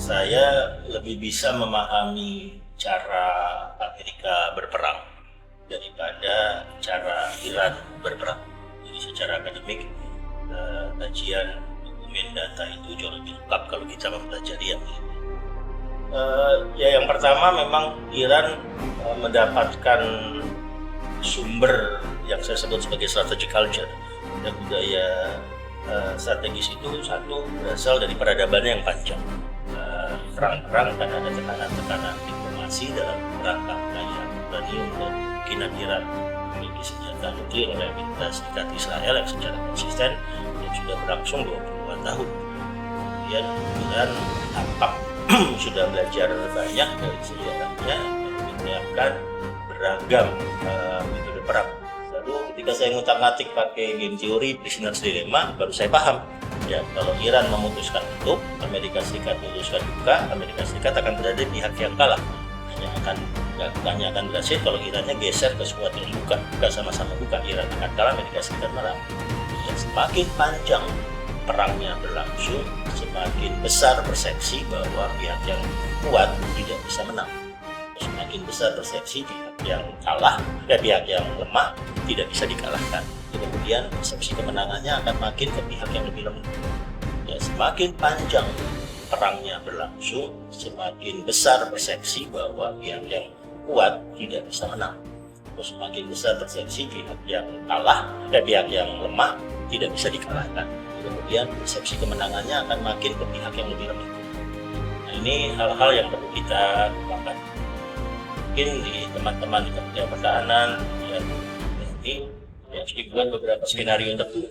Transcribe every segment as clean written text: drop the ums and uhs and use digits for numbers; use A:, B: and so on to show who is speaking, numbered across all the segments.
A: Saya lebih bisa memahami cara Amerika berperang daripada cara Iran berperang. Jadi secara akademik, kajian dokumen data itu jauh lebih lengkap kalau kita mempelajari yang ini. Ya yang pertama memang Iran mendapatkan sumber yang saya sebut sebagai strategic culture dan budaya strategis itu satu berasal dari peradabannya yang panjang. Perang-perang dan ada tekanan-tekanan diplomasi dalam rangka yang uranium dan kemungkinan Iran memiliki senjata nuklir oleh Amerika Serikat Israel yang secara konsisten dan sudah berlangsung 20-an tahun. Kemudian Iran tampak sudah belajar banyak dari sejarahnya dan menyiapkan beragam metode perang. Lalu ketika saya ngutak-ngatik pakai game teori Prisoner's Dilemma, baru saya paham. Ya, kalau Iran memutuskan untuk, Amerika Serikat memutuskan buka, Amerika Serikat akan berada di pihak yang kalah. Hanya akan berhasil kalau Irannya geser ke squad yang buka sama-sama buka. Iran akan kalah, Amerika Serikat menang. Dan semakin panjang perangnya berlangsung, semakin besar persepsi bahwa pihak yang kuat tidak bisa menang. Semakin besar persepsi pihak yang kalah, pihak yang lemah tidak bisa dikalahkan. Kemudian persepsi kemenangannya akan makin ke pihak yang lebih lemah. Ya, semakin panjang perangnya berlangsung, semakin besar persepsi bahwa pihak yang kuat tidak bisa menang. Semakin besar persepsi pihak yang kalah, pihak yang lemah tidak bisa dikalahkan. Kemudian persepsi kemenangannya akan makin ke pihak yang lebih lemah. Nah, ini hal-hal yang perlu kita kembangkan. Mungkin di teman-teman di Kementerian Pertahanan ini harus dibuat beberapa skenario terburuk.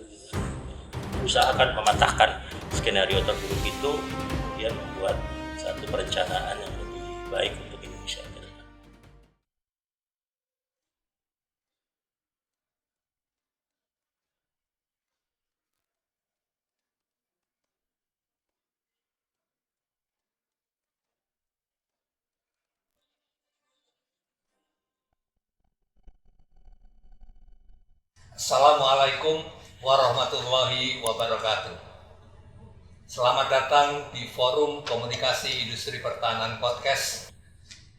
A: Usahakan mematahkan skenario terburuk itu, kemudian membuat satu perencanaan yang lebih baik untuk Indonesia.
B: Assalamualaikum warahmatullahi wabarakatuh. Selamat datang di Forum Komunikasi Industri Pertahanan Podcast,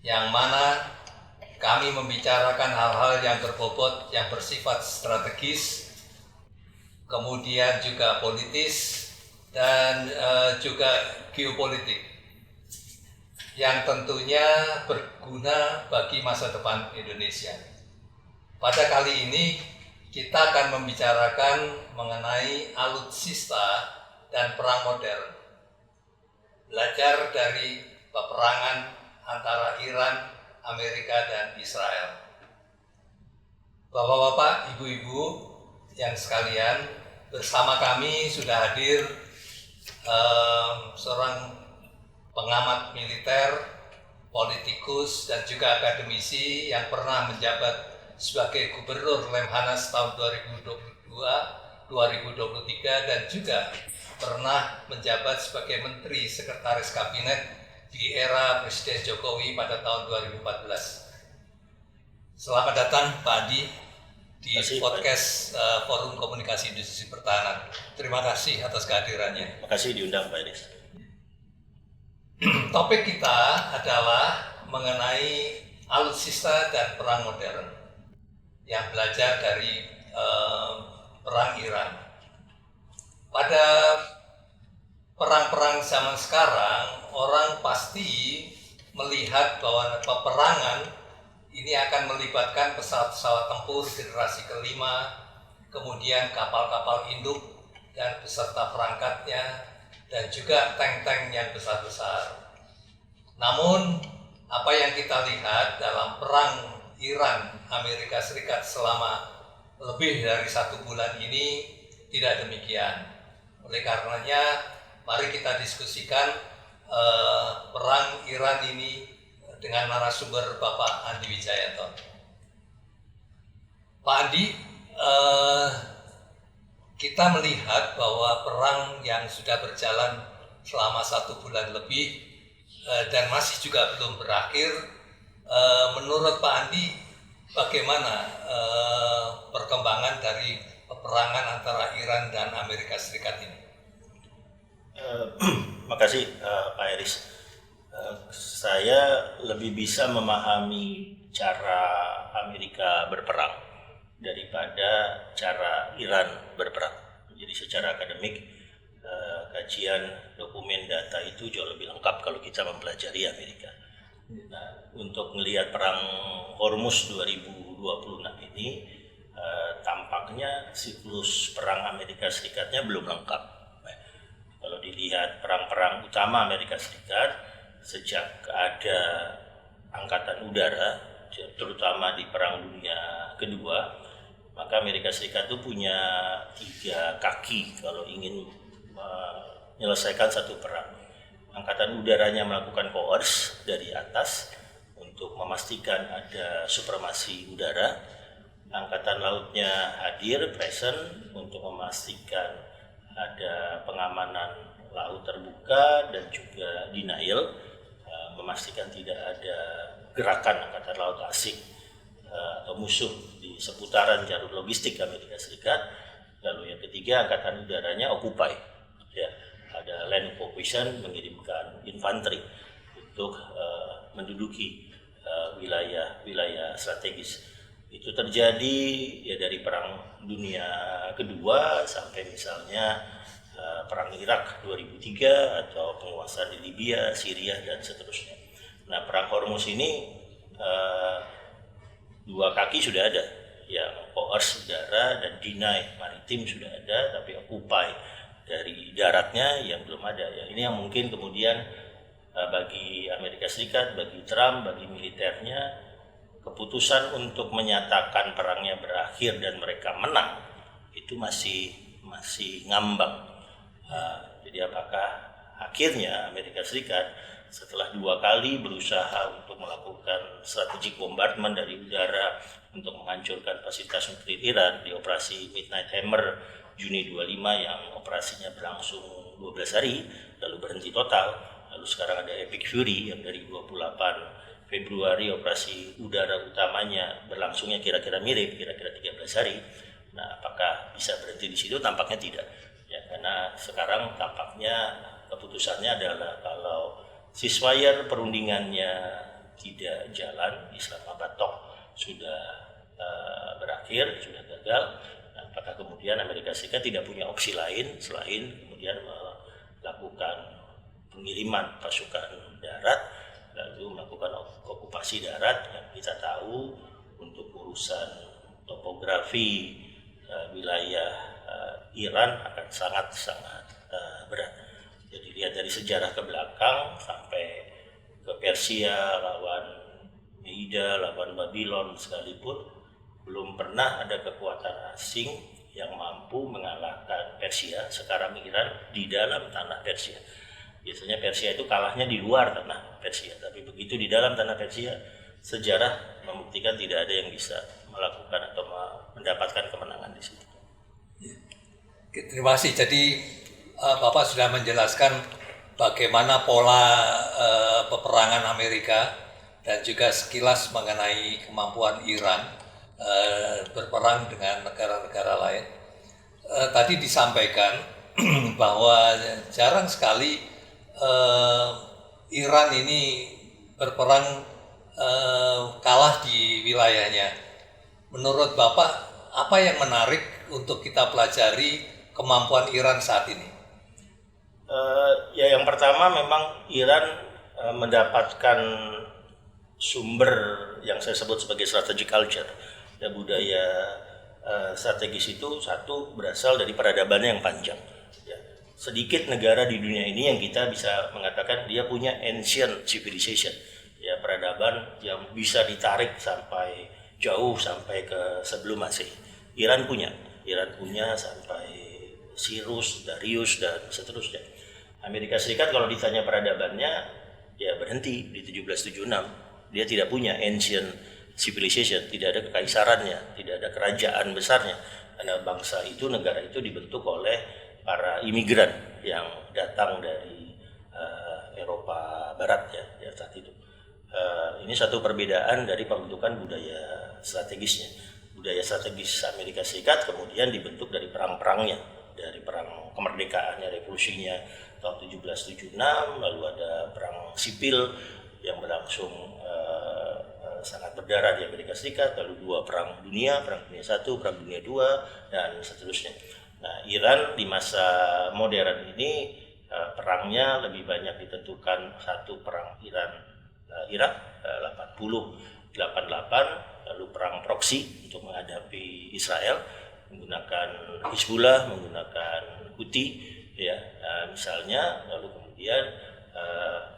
B: yang mana kami membicarakan hal-hal yang berbobot, yang bersifat strategis, kemudian juga politis, dan juga geopolitik, yang tentunya berguna bagi masa depan Indonesia. Pada kali ini kita akan membicarakan mengenai alutsista dan perang modern. Belajar dari peperangan antara Iran, Amerika, dan Israel. Bapak-bapak, ibu-ibu yang sekalian, bersama kami sudah hadir seorang pengamat militer, politikus, dan juga akademisi yang pernah menjabat sebagai Gubernur Lemhanas tahun 2022-2023 dan juga pernah menjabat sebagai Menteri Sekretaris Kabinet di era Presiden Jokowi pada tahun 2014. Selamat datang Pak Adi di podcast Forum Komunikasi Industri Pertahanan. Terima kasih atas kehadirannya.
A: Terima kasih diundang Pak Iris.
B: Topik kita adalah mengenai alutsista dan perang modern, yang belajar dari perang Iran. Pada perang-perang zaman sekarang, orang pasti melihat bahwa peperangan ini akan melibatkan pesawat-pesawat tempur generasi kelima, kemudian kapal-kapal induk dan beserta perangkatnya, dan juga tank-tank yang besar-besar. Namun, apa yang kita lihat dalam perang Iran, Amerika Serikat selama lebih dari 1 bulan ini tidak demikian. Oleh karenanya, mari kita diskusikan perang Iran ini dengan narasumber Bapak Andi Wijayanto. Pak Andi, kita melihat bahwa perang yang sudah berjalan selama 1 bulan lebih dan masih juga belum berakhir. Menurut Pak Andi, bagaimana perkembangan dari peperangan antara Iran dan Amerika Serikat ini?
A: Makasih Pak Iris. Saya lebih bisa memahami cara Amerika berperang daripada cara Iran berperang. Jadi secara akademik, kajian dokumen data itu jauh lebih lengkap kalau kita mempelajari Amerika. Nah, untuk melihat perang Hormuz 2026 ini, tampaknya siklus perang Amerika Serikatnya belum lengkap. Kalau dilihat perang-perang utama Amerika Serikat, sejak ada angkatan udara, terutama di Perang Dunia Kedua, maka Amerika Serikat itu punya 3 kaki kalau ingin menyelesaikan satu perang. Angkatan udaranya melakukan coerce dari atas untuk memastikan ada supremasi udara. Angkatan lautnya hadir, present, untuk memastikan ada pengamanan laut terbuka dan juga denial, memastikan tidak ada gerakan angkatan laut asing atau musuh di seputaran jalur logistik Amerika Serikat. Lalu yang ketiga, angkatan udaranya occupy, ya, ada land occupation, mengirimkan infanteri untuk menduduki wilayah strategis. Itu terjadi ya dari Perang Dunia Kedua sampai misalnya Perang Irak 2003 atau penguasaan di Libya, Syria, dan seterusnya. Nah, Perang Hormuz ini 2 kaki sudah ada, yang coerce udara dan deny maritim sudah ada, tapi occupy dari daratnya yang belum ada. Ya, ini yang mungkin kemudian bagi Amerika Serikat, bagi Trump, bagi militernya, keputusan untuk menyatakan perangnya berakhir dan mereka menang itu masih ngambang. Jadi apakah akhirnya Amerika Serikat setelah 2 kali berusaha untuk melakukan strategic bombardment dari udara untuk menghancurkan fasilitas nuklir Iran di operasi Midnight Hammer Juni 25 yang operasinya berlangsung 12 hari lalu berhenti total, lalu sekarang ada Epic Fury yang dari 28 Februari operasi udara utamanya berlangsungnya kira-kira mirip, kira-kira 13 hari. Nah, apakah bisa berhenti di situ? Tampaknya tidak. Ya, karena sekarang tampaknya keputusannya adalah kalau ceasefire perundingannya tidak jalan, Islamabad toh sudah berakhir, sudah gagal. Nah, apakah kemudian Amerika Serikat tidak punya opsi lain selain kemudian melakukan pengiriman pasukan darat, lalu melakukan okupasi darat yang kita tahu untuk urusan topografi wilayah Iran akan sangat berat. Jadi lihat dari sejarah ke belakang sampai ke Persia lawan Meida, lawan Babylon sekalipun belum pernah ada kekuatan asing yang mampu mengalahkan Persia. Sekarang Iran di dalam tanah Persia. Biasanya Persia itu kalahnya di luar tanah Persia, tapi begitu di dalam tanah Persia, sejarah membuktikan tidak ada yang bisa melakukan atau mendapatkan kemenangan di situ.
B: Terima kasih. Jadi Bapak sudah menjelaskan bagaimana pola peperangan Amerika dan juga sekilas mengenai kemampuan Iran berperang dengan negara-negara lain. Tadi disampaikan bahwa jarang sekali Iran ini berperang kalah di wilayahnya. Menurut Bapak, apa yang menarik untuk kita pelajari kemampuan Iran saat ini?
A: Ya, yang pertama memang Iran mendapatkan sumber yang saya sebut sebagai strategic culture. Ya, budaya strategis itu satu berasal dari peradabannya yang panjang. Ya, sedikit negara di dunia ini yang kita bisa mengatakan dia punya ancient civilization, ya, peradaban yang bisa ditarik sampai jauh sampai ke sebelum Masehi. Iran punya sampai Cyrus, Darius, dan seterusnya. Amerika Serikat kalau ditanya peradabannya, ya berhenti di 1776. Dia tidak punya ancient civilization, tidak ada kekaisarannya, tidak ada kerajaan besarnya. Karena bangsa itu, negara itu dibentuk oleh para imigran yang datang dari Eropa Barat, ya saat itu. Ini satu perbedaan dari pembentukan budaya strategisnya. Budaya strategis Amerika Serikat kemudian dibentuk dari perang-perangnya, dari perang kemerdekaannya, revolusinya tahun 1776, lalu ada perang sipil yang berlangsung sangat berdarah di Amerika Serikat, lalu 2 perang dunia I, perang dunia II, dan seterusnya. Nah, Iran di masa modern ini perangnya lebih banyak ditentukan satu perang Irak 88, lalu perang proksi untuk menghadapi Israel menggunakan Hizbullah, menggunakan Houthi, ya misalnya, lalu kemudian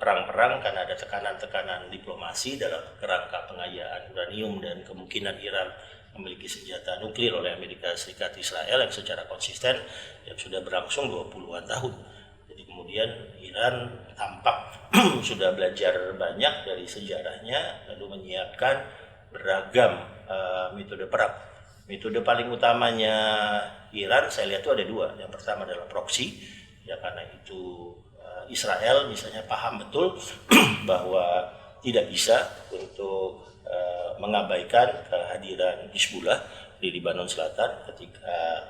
A: perang-perang karena ada tekanan-tekanan diplomasi dalam kerangka pengayaan uranium dan kemungkinan Iran memiliki senjata nuklir oleh Amerika Serikat Israel yang secara konsisten yang sudah berlangsung 20-an tahun. Jadi kemudian Iran tampak sudah belajar banyak dari sejarahnya, lalu menyiapkan beragam metode perang. Metode paling utamanya Iran saya lihat itu ada 2. Yang pertama adalah proksi, ya karena itu Israel misalnya paham betul bahwa tidak bisa untuk mengabaikan kehadiran Hizbullah di Lebanon Selatan ketika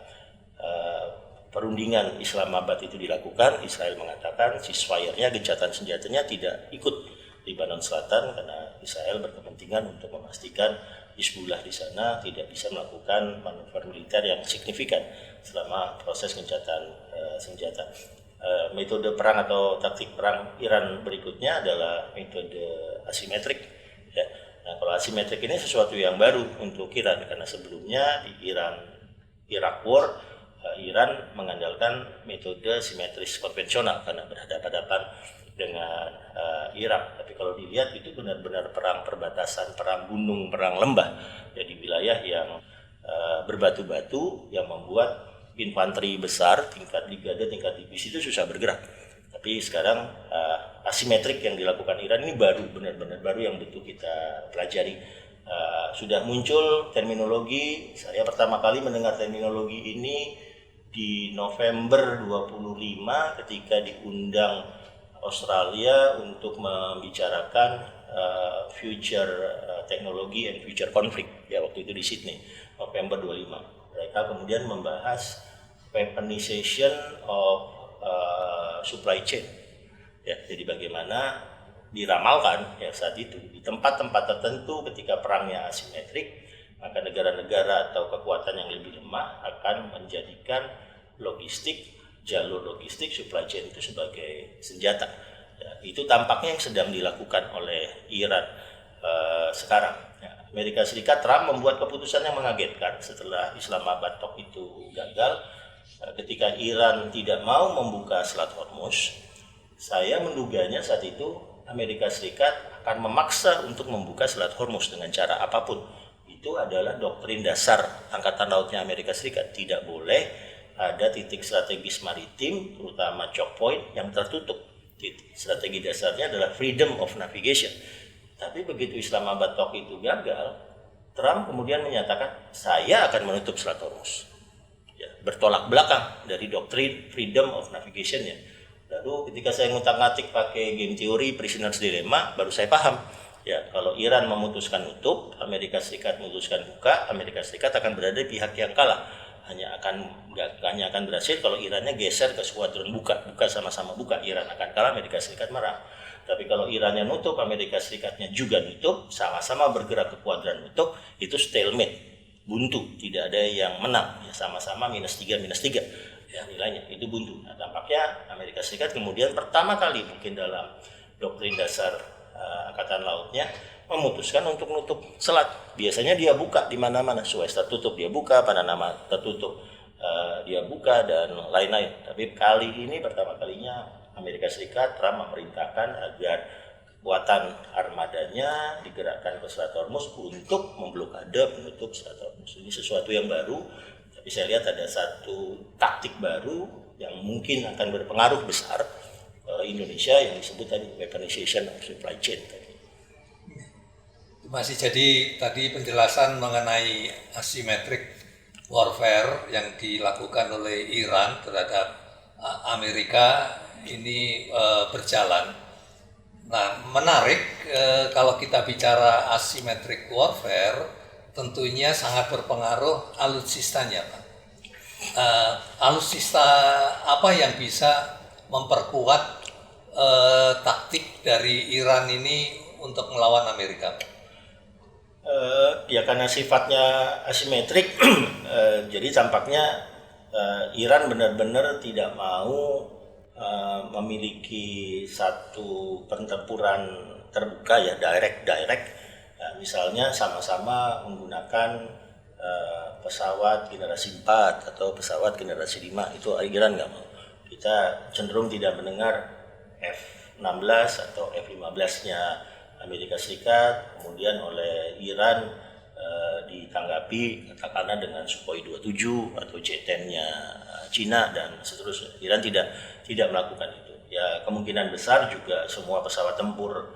A: perundingan Islamabad itu dilakukan. Israel mengatakan ceasefire-nya, gencatan senjatanya tidak ikut Lebanon Selatan karena Israel berkepentingan untuk memastikan Hizbullah di sana tidak bisa melakukan manuver militer yang signifikan selama proses gencatan senjata. Metode perang atau taktik perang Iran berikutnya adalah metode asimetrik. Ya. Nah, kalau asimetrik ini sesuatu yang baru untuk Iran karena sebelumnya di Iraq War, Iran mengandalkan metode simetris konvensional karena berhadapan-hadapan dengan Irak. Tapi kalau dilihat itu benar-benar perang perbatasan, perang gunung, perang lembah, jadi wilayah yang berbatu-batu yang membuat infanteri besar tingkat brigade, tingkat divisi itu susah bergerak. Tapi sekarang asimetrik yang dilakukan Iran ini baru, benar-benar baru yang butuh kita pelajari. Sudah muncul terminologi, saya pertama kali mendengar terminologi ini di November 25 ketika diundang Australia untuk membicarakan future teknologi and future conflict, ya waktu itu di Sydney, November 25. Mereka kemudian membahas weaponization of supply chain. Ya, jadi bagaimana diramalkan ya saat itu di tempat-tempat tertentu ketika perangnya asimetrik, maka negara-negara atau kekuatan yang lebih lemah akan menjadikan jalur logistik supply chain itu sebagai senjata. Ya, itu tampaknya yang sedang dilakukan oleh Iran sekarang. Ya, Amerika Serikat, Trump membuat keputusan yang mengagetkan setelah Islamabad Talk itu gagal. Ketika Iran tidak mau membuka Selat Hormuz, saya menduganya saat itu Amerika Serikat akan memaksa untuk membuka Selat Hormuz dengan cara apapun. Itu adalah doktrin dasar Angkatan Lautnya Amerika Serikat. Tidak boleh ada titik strategis maritim, terutama choke point yang tertutup. Strategi dasarnya adalah freedom of navigation. Tapi begitu Islamabad Talk itu gagal, Trump kemudian menyatakan saya akan menutup Selat Hormuz. Ya, bertolak belakang dari doktrin freedom of navigation-nya. Lalu ketika saya ngutak-ngatik pakai game teori Prisoner's Dilemma, baru saya paham. Ya, kalau Iran memutuskan nutup, Amerika Serikat memutuskan buka, Amerika Serikat akan berada di pihak yang kalah. Hanya akan berhasil kalau Irannya geser ke skuadron buka sama-sama buka, Iran akan kalah, Amerika Serikat marah. Tapi kalau Irannya nutup, Amerika Serikatnya juga nutup, sama-sama bergerak ke kuadran nutup, itu stalemate, buntu, tidak ada yang menang, ya sama-sama -3 ya nilainya, itu buntu. Nah, tampaknya Amerika Serikat kemudian pertama kali mungkin dalam doktrin dasar Angkatan Lautnya memutuskan untuk nutup selat. Biasanya dia buka di mana-mana, Suez tertutup dia buka, Panama tertutup dia buka dan lain-lain. Tapi kali ini pertama kalinya Amerika Serikat, Trump memerintahkan agar kekuatan armadanya digerakkan ke Selat Hormuz untuk memblokade menutup Selat Hormuz. Ini sesuatu yang baru, tapi saya lihat ada satu taktik baru yang mungkin akan berpengaruh besar Indonesia yang disebut tadi weaponization of supply chain tadi.
B: Masih jadi tadi penjelasan mengenai asymmetric warfare yang dilakukan oleh Iran terhadap Amerika ini berjalan. Nah, menarik kalau kita bicara asymmetric warfare, tentunya sangat berpengaruh alutsistanya, Pak. Alutsista apa yang bisa memperkuat taktik dari Iran ini untuk melawan Amerika?
A: Ya karena sifatnya asimetrik, jadi tampaknya Iran benar-benar tidak mau memiliki satu pertempuran terbuka ya, direct. Misalnya sama-sama menggunakan pesawat generasi 4 atau pesawat generasi 5, itu Iran nggak mau. Kita cenderung tidak mendengar F-16 atau F-15-nya Amerika Serikat kemudian oleh Iran ditanggapi katakanlah dengan Sukhoi 27 atau J-10-nya Cina dan seterusnya. Iran tidak melakukan itu. Ya kemungkinan besar juga semua pesawat tempur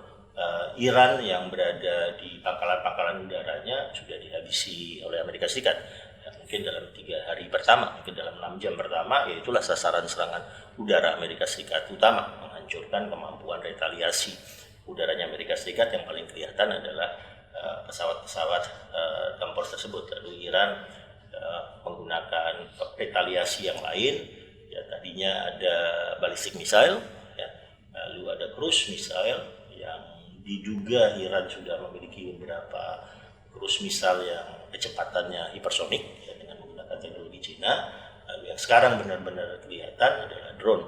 A: Iran yang berada di pangkalan-pangkalan udaranya sudah dihabisi oleh Amerika Serikat. Ya, mungkin dalam 3 hari pertama, mungkin dalam 6 jam pertama, ya itulah sasaran serangan udara Amerika Serikat utama, menghancurkan kemampuan retaliasi udaranya Amerika Serikat. Yang paling kelihatan adalah pesawat-pesawat tempur tersebut. Lalu Iran menggunakan retaliasi yang lain, ya tadinya ada ballistic missile, ya, lalu ada cruise missile yang diduga Iran sudah memiliki beberapa cruise missile yang kecepatannya hipersonik, ya, dengan menggunakan teknologi Cina. Lalu yang sekarang benar-benar kelihatan adalah drone,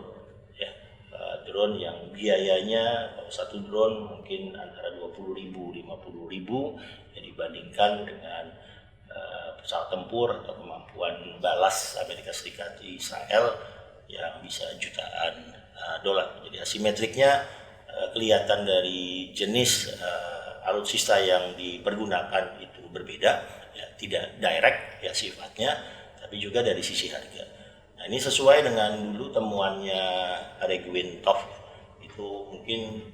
A: ya, drone yang biayanya satu drone mungkin antara 20.000 50.000 ya, dibandingkan dengan pesawat tempur atau kemampuan balas Amerika Serikat di Israel yang bisa jutaan dolar. Jadi asimetriknya kelihatan dari jenis alutsista yang dipergunakan itu berbeda, ya, tidak direct ya sifatnya, tapi juga dari sisi harga. Nah ini sesuai dengan dulu temuannya Aregwin Tov, itu mungkin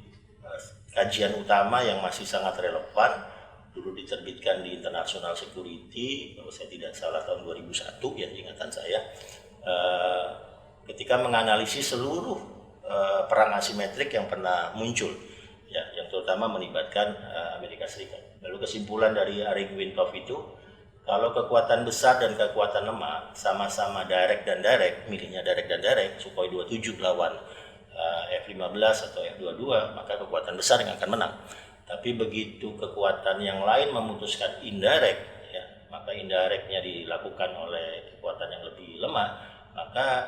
A: kajian utama yang masih sangat relevan, dulu diterbitkan di International Security, kalau saya tidak salah tahun 2001 ya ingatan saya, ketika menganalisis seluruh perang asimetrik yang pernah muncul, ya, yang terutama melibatkan Amerika Serikat. Lalu kesimpulan dari Aregwin Tov itu, kalau kekuatan besar dan kekuatan lemah sama-sama direct, milihnya direct, Sukhoi 27 lawan F-15 atau F-22, maka kekuatan besar yang akan menang. Tapi begitu kekuatan yang lain memutuskan indirect, ya, maka indirectnya dilakukan oleh kekuatan yang lebih lemah, maka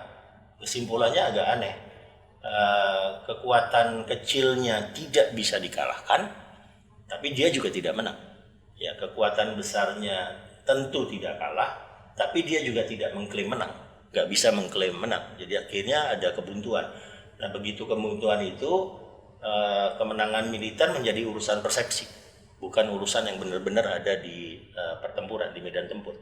A: kesimpulannya agak aneh. Kekuatan kecilnya tidak bisa dikalahkan, tapi dia juga tidak menang. Ya, kekuatan besarnya tentu tidak kalah, tapi dia juga tidak mengklaim menang, nggak bisa mengklaim menang. Jadi akhirnya ada kebuntuan. Nah begitu kebuntuan itu, kemenangan militer menjadi urusan persepsi, bukan urusan yang benar-benar ada di pertempuran, di medan tempur.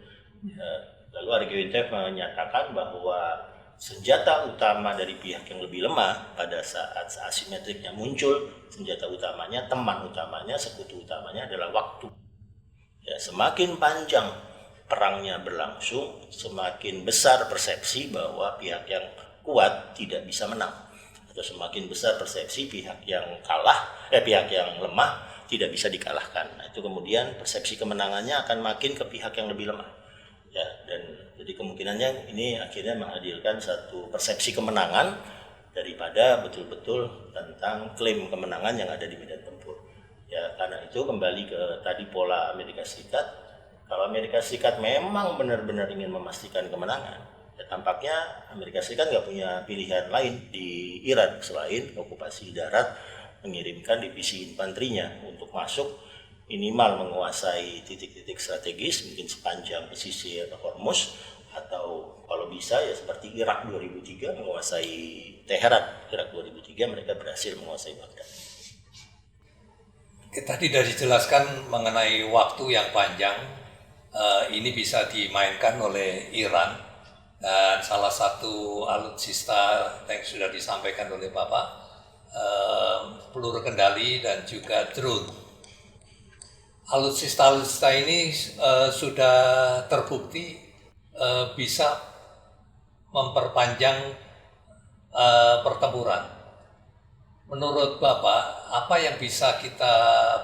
A: Lalu Aregwin Tov menyatakan bahwa senjata utama dari pihak yang lebih lemah pada saat asimetriknya muncul, senjata utamanya, teman utamanya, sekutu utamanya adalah waktu. Ya, semakin panjang perangnya berlangsung, semakin besar persepsi bahwa pihak yang kuat tidak bisa menang, atau semakin besar persepsi pihak yang pihak yang lemah tidak bisa dikalahkan. Nah, itu kemudian persepsi kemenangannya akan makin ke pihak yang lebih lemah. Ya, dan jadi kemungkinannya ini akhirnya menghadirkan satu persepsi kemenangan daripada betul-betul tentang klaim kemenangan yang ada di medan tempur. Ya, karena itu kembali ke tadi pola Amerika Serikat. Kalau Amerika Serikat memang benar-benar ingin memastikan kemenangan, ya tampaknya Amerika Serikat nggak punya pilihan lain di Iran selain okupasi darat, mengirimkan divisi infanterinya untuk masuk, minimal menguasai titik-titik strategis mungkin sepanjang pesisir Hormuz, atau kalau bisa ya seperti Irak 2003 menguasai Teheran. Irak 2003 mereka berhasil menguasai Baghdad.
B: Tadi sudah dijelaskan mengenai waktu yang panjang, ini bisa dimainkan oleh Iran, dan salah satu alutsista yang sudah disampaikan oleh Bapak, peluru kendali dan juga drone. Alutsista ini sudah terbukti bisa memperpanjang pertempuran. Menurut Bapak, apa yang bisa kita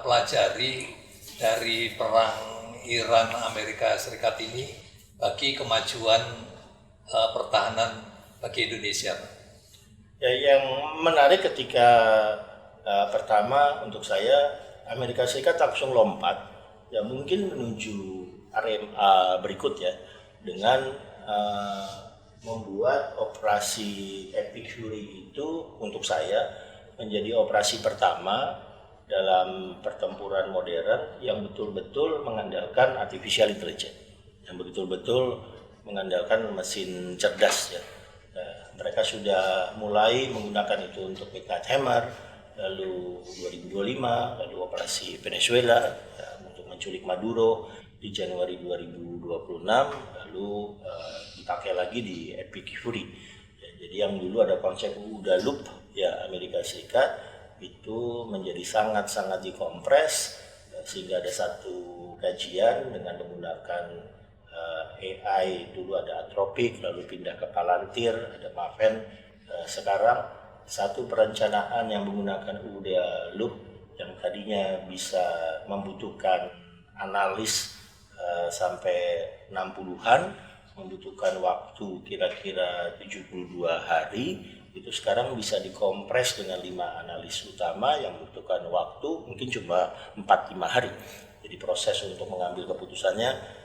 B: pelajari dari perang Iran Amerika Serikat ini bagi kemajuan pertahanan bagi Indonesia?
A: Ya, yang menarik ketika pertama untuk saya Amerika Serikat langsung lompat ya mungkin menuju RMA berikut ya dengan uh, membuat operasi Epic Fury itu untuk saya menjadi operasi pertama dalam pertempuran modern yang betul-betul mengandalkan artificial intelligence, yang betul-betul mengandalkan mesin cerdas ya. Mereka sudah mulai menggunakan itu untuk Midnight Hammer, lalu 2025, lalu operasi Venezuela untuk menculik Maduro di Januari 2026, lalu dipakai lagi di Epic Fury. Ya, jadi yang dulu ada konsep OODA Loop ya Amerika Serikat itu menjadi sangat-sangat dikompres sehingga ada satu kajian dengan menggunakan AI, dulu ada Anthropic, lalu pindah ke Palantir, ada Maven. Sekarang satu perencanaan yang menggunakan OODA Loop yang tadinya bisa membutuhkan analis sampai 60-an, membutuhkan waktu kira-kira 72 hari, itu sekarang bisa dikompres dengan 5 analis utama yang membutuhkan waktu mungkin cuma 4-5 hari. Jadi proses untuk mengambil keputusannya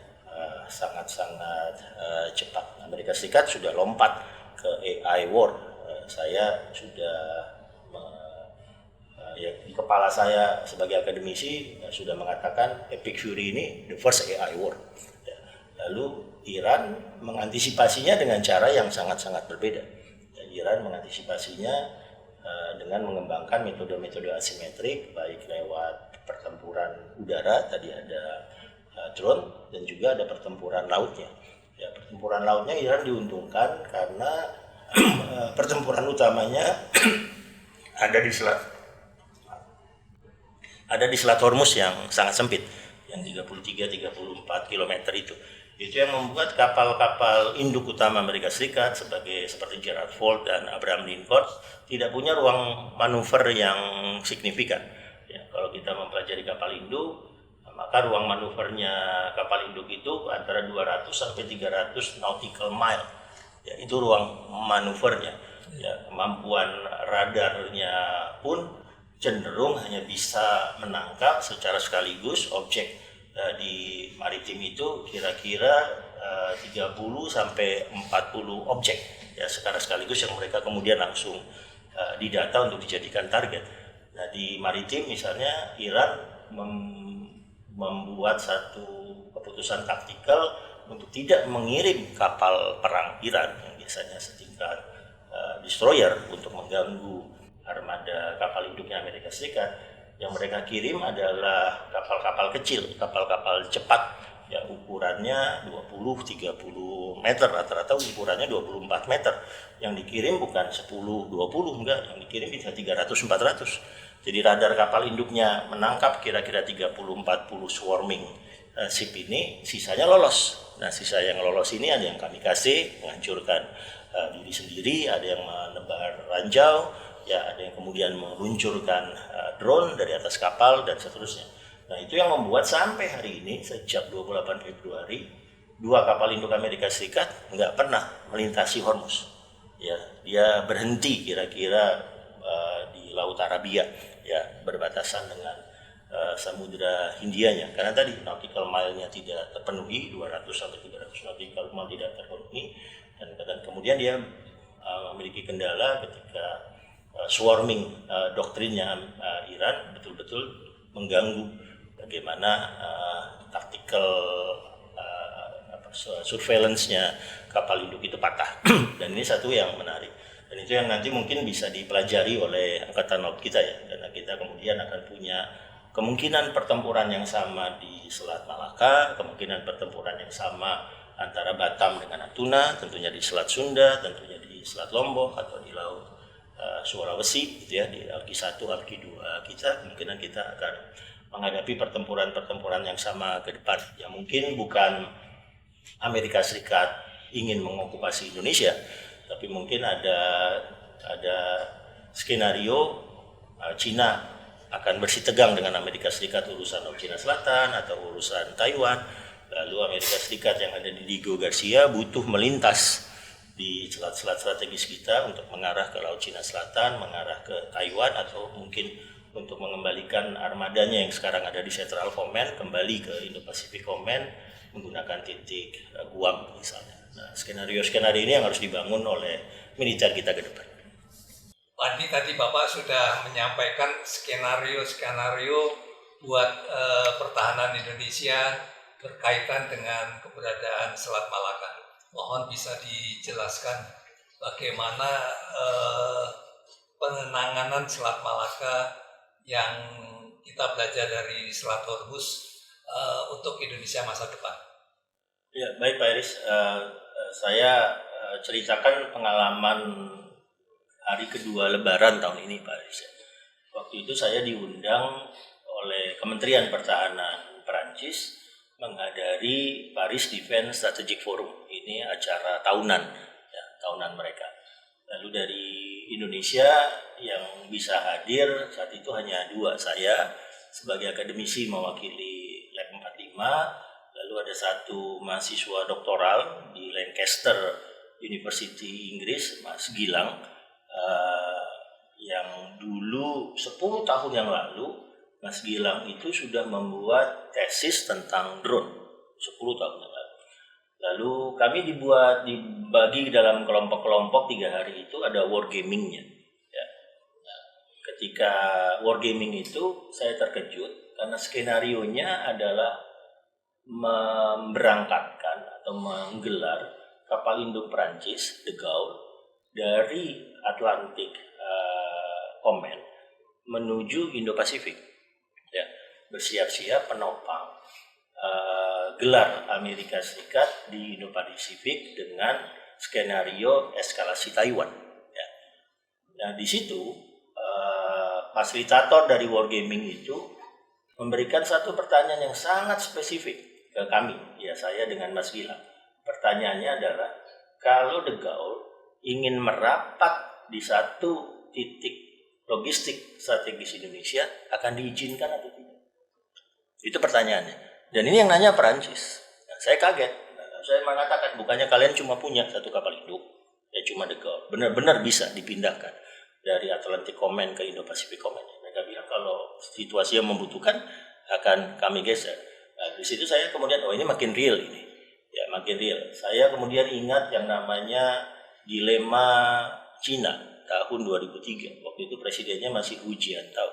A: sangat-sangat cepat. Amerika Serikat sudah lompat ke AI war. Saya sudah ya, di kepala saya sebagai akademisi sudah mengatakan Epic Fury ini the first AI war. Ya. Lalu Iran mengantisipasinya dengan cara yang sangat-sangat berbeda. Ya, Iran mengantisipasinya dengan mengembangkan metode-metode asimetrik baik lewat pertempuran udara, tadi ada drone, dan juga ada pertempuran lautnya. Ya, pertempuran lautnya Iran diuntungkan karena pertempuran utamanya ada di Selat Hormuz yang sangat sempit, yang 33-34 km itu. Itu yang membuat kapal-kapal induk utama Amerika Serikat seperti Gerald Ford dan Abraham Lincoln tidak punya ruang manuver yang signifikan. Ya, kalau kita mempelajari kapal induk, maka ruang manuvernya kapal induk itu antara 200 sampai 300 nautical mile. Ya, itu ruang manuvernya. Ya, kemampuan radarnya pun cenderung hanya bisa menangkap secara sekaligus objek di maritim itu kira-kira 30 sampai 40 objek ya secara sekaligus yang mereka kemudian langsung didata untuk dijadikan target. Nah, di maritim misalnya Iran membuat satu keputusan taktikal untuk tidak mengirim kapal perang Iran yang biasanya setingkat destroyer untuk mengganggu armada kapal induknya Amerika Serikat. Yang mereka kirim adalah kapal-kapal kecil, kapal-kapal cepat yang ukurannya 20-30 meter, rata-rata ukurannya 24 meter. Yang dikirim bukan 10-20, enggak, yang dikirim bisa 300-400. Jadi radar kapal induknya menangkap kira-kira 30-40 swarming ship ini, sisanya lolos. Nah, sisa yang lolos ini ada yang kamikaze, menghancurkan diri sendiri, ada yang menebar ranjau, ya ada yang kemudian meluncurkan drone dari atas kapal dan seterusnya. Nah, itu yang membuat sampai hari ini sejak 28 Februari 2 kapal induk Amerika Serikat nggak pernah melintasi Hormuz. Ya, dia berhenti kira-kira di Laut Arabia, ya berbatasan dengan Samudra Hindianya. Karena tadi nautical mile-nya tidak terpenuhi, 200 sampai 300 nautical mile tidak terpenuhi, dan kemudian dia memiliki kendala ketika swarming doktrinnya Iran betul-betul mengganggu bagaimana tactical surveillance-nya kapal induk itu patah. Dan ini satu yang menarik. Dan itu yang nanti mungkin bisa dipelajari oleh Angkatan Laut kita ya, karena kita kemudian akan punya kemungkinan pertempuran yang sama di Selat Malaka, kemungkinan pertempuran yang sama antara Batam dengan Natuna, tentunya di Selat Sunda, tentunya di Selat Lombok atau di Laut Sulawesi gitu ya, di Alki 1, Alki 2 kita kemungkinan kita akan menghadapi pertempuran-pertempuran yang sama ke depan. Ya mungkin bukan Amerika Serikat ingin mengokupasi Indonesia, tapi mungkin ada skenario Cina akan bersitegang dengan Amerika Serikat urusan Laut Cina Selatan atau urusan Taiwan. Lalu Amerika Serikat yang ada di Diego Garcia butuh melintas di selat-selat strategis kita untuk mengarah ke Laut Cina Selatan, mengarah ke Taiwan, atau mungkin untuk mengembalikan armadanya yang sekarang ada di Central Command kembali ke Indo-Pacific Command menggunakan titik Guam misalnya. Nah, skenario-skenario ini yang harus dibangun oleh militer kita ke depan.
B: Tadi Bapak sudah menyampaikan skenario-skenario buat pertahanan Indonesia berkaitan dengan keberadaan Selat Malaka. Mohon bisa dijelaskan bagaimana penanganan Selat Malaka yang kita belajar dari Selat Hormuz untuk Indonesia masa depan.
A: Ya, baik Pak Iris. Saya ceritakan pengalaman hari kedua Lebaran tahun ini Pak Iris. Waktu itu saya diundang oleh Kementerian Pertahanan Perancis menghadiri Paris Defense Strategic Forum. Ini acara tahunan, ya, tahunan mereka. Lalu dari Indonesia yang bisa hadir saat itu hanya 2, saya sebagai akademisi mewakili Lab 45, lalu ada 1 mahasiswa doktoral di Lancaster University Inggris, Mas Gilang, yang dulu 10 tahun yang lalu Mas Gilang itu sudah membuat tesis tentang drone 10 tahun yang lalu. Lalu kami dibagi dalam kelompok-kelompok 3 hari itu ada wargamingnya. Ya. Nah, ketika wargaming itu saya terkejut karena skenarionya adalah memberangkatkan atau menggelar kapal induk Prancis, De Gaulle, dari Atlantic Command menuju Indo-Pasifik. Ya, bersiap-siap penopang gelar Amerika Serikat di Indo-Pasifik dengan skenario eskalasi Taiwan. Ya. Nah, di situ fasilitator dari wargaming itu memberikan satu pertanyaan yang sangat spesifik ke kami, ya saya dengan Mas Gilang. Pertanyaannya adalah, kalau De Gaulle ingin merapat di satu titik logistik strategis Indonesia, akan diizinkan atau tidak? Itu pertanyaannya. Dan ini yang nanya Perancis. Nah, saya kaget. Saya mengatakan, bukannya kalian cuma punya 1 kapal induk, ya cuma De Gaulle. Benar-benar bisa dipindahkan dari Atlantic Command ke Indo-Pacific Command. Mereka bilang kalau situasi yang membutuhkan akan kami geser. Nah, di situ saya kemudian, ini makin real ini. Ya, makin real. Saya kemudian ingat yang namanya dilema Cina tahun 2003. Waktu itu presidennya masih Hu Jintao.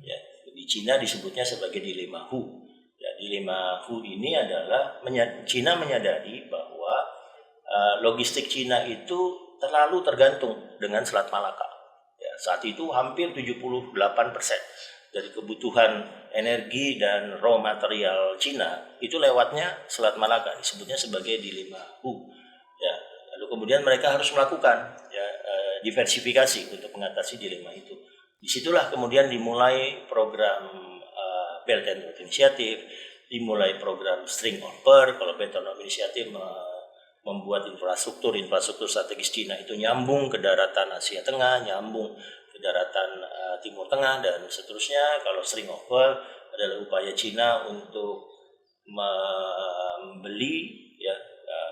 A: Ya, di Cina disebutnya sebagai dilema Hu. Ya, dilema Hu ini adalah Cina menyadari bahwa logistik Cina itu terlalu tergantung dengan Selat Malaka. Ya, saat itu hampir 78% dari kebutuhan energi dan raw material Cina itu lewatnya Selat Malaka, disebutnya sebagai dilema Hu. Ya, lalu kemudian mereka harus melakukan diversifikasi untuk mengatasi dilema itu. Disitulah kemudian dimulai program Belt and Road Initiative, dimulai program String of Pearls. Kalau Belt and Road Initiative membuat infrastruktur strategis Cina itu nyambung ke daratan Asia Tengah, nyambung ke daratan Timur Tengah, dan seterusnya. Kalau String of Pearls adalah upaya Cina untuk membeli, ya,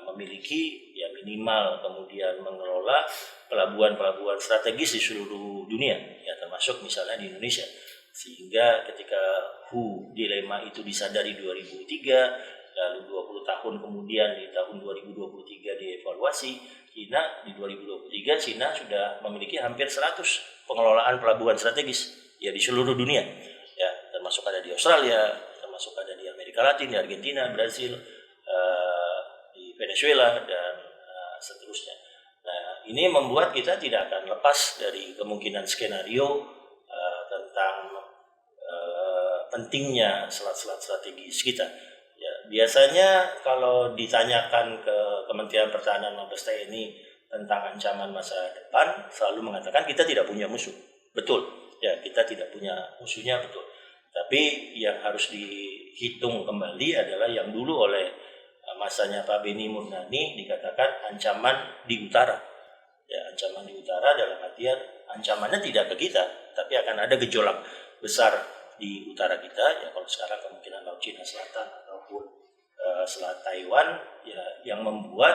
A: memiliki, ya, minimal kemudian mengelola pelabuhan-pelabuhan strategis di seluruh dunia, ya, termasuk misalnya di Indonesia. Sehingga ketika dilema itu disadari 2003, lalu 20 tahun kemudian di tahun 2023 dievaluasi, Cina di 2023 Cina sudah memiliki hampir 100 pengelolaan pelabuhan strategis, ya, di seluruh dunia, ya, termasuk ada di Australia, termasuk ada di Amerika Latin, di Argentina, Brasil, di Venezuela, dan seterusnya. Nah, ini membuat kita tidak akan lepas dari kemungkinan skenario tentang pentingnya selat-selat strategis kita. Ya, biasanya kalau ditanyakan ke Kementerian Pertahanan Mabes TNI tentang ancaman masa depan, selalu mengatakan kita tidak punya musuh. Betul, ya, kita tidak punya musuhnya, betul. Tapi yang harus dihitung kembali adalah yang dulu oleh masanya Pak Beni Murnani dikatakan ancaman di utara. Ya, ancaman di utara dalam artian ancamannya tidak ke kita, tapi akan ada gejolak besar di utara kita. Ya, kalau sekarang kemungkinan Laut Cina Selatan ataupun Selat Taiwan, ya, yang membuat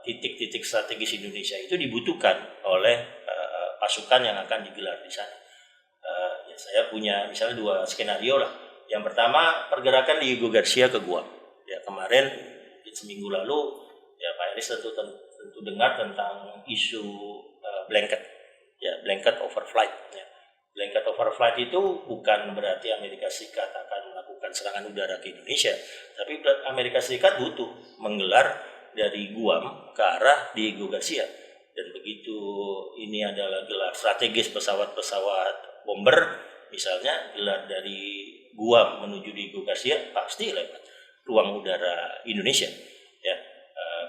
A: titik-titik strategis Indonesia itu dibutuhkan oleh pasukan yang akan digelar di sana. Ya saya punya misalnya 2 skenario lah. Yang pertama, pergerakan di Hugo Garcia ke Guam. Ya kemarin seminggu lalu ya Pak Eris tentu dengar tentang isu blanket overflight. Ya. Blanket overflight itu bukan berarti Amerika Serikat akan melakukan serangan udara ke Indonesia, tapi Amerika Serikat butuh menggelar dari Guam ke arah Diego Garcia. Dan begitu ini adalah gelar strategis pesawat-pesawat bomber, misalnya gelar dari Guam menuju Diego Garcia pasti lewat ruang udara Indonesia. Ya,